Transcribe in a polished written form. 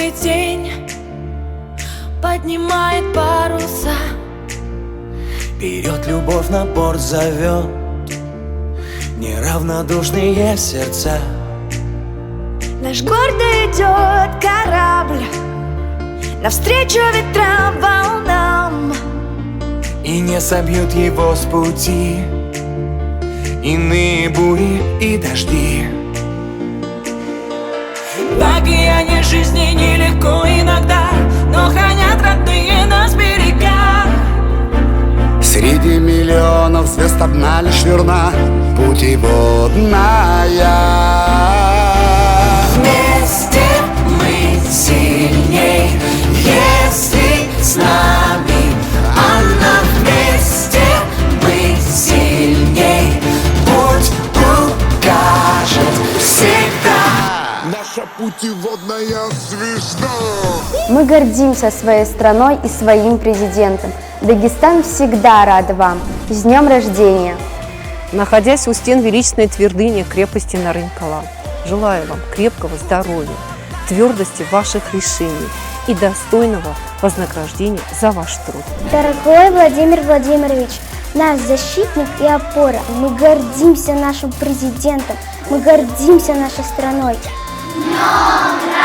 Каждый день поднимает паруса. Вперед любовь на борт зовет неравнодушные сердца. Наш гордо идет корабль навстречу ветрам, волнам. И не собьют его с пути иные бури и дожди. В океане жизни нелегко иногда, но хранят родные нас берега. Среди миллионов звезд одна лишь верна, путеводная. Вместе мы сильней, если с нами она. Вместе мы сильней, путь укажет всегда. Наша путеводная звезда. Мы гордимся своей страной и своим президентом. Дагестан всегда рад вам. С днем рождения! Находясь у стен величественной твердыни крепости Нарын-Кала, желаю вам крепкого здоровья, твердости ваших решений и достойного вознаграждения за ваш труд. Дорогой Владимир Владимирович, наш защитник и опора, мы гордимся нашим президентом, мы гордимся нашей страной. Днем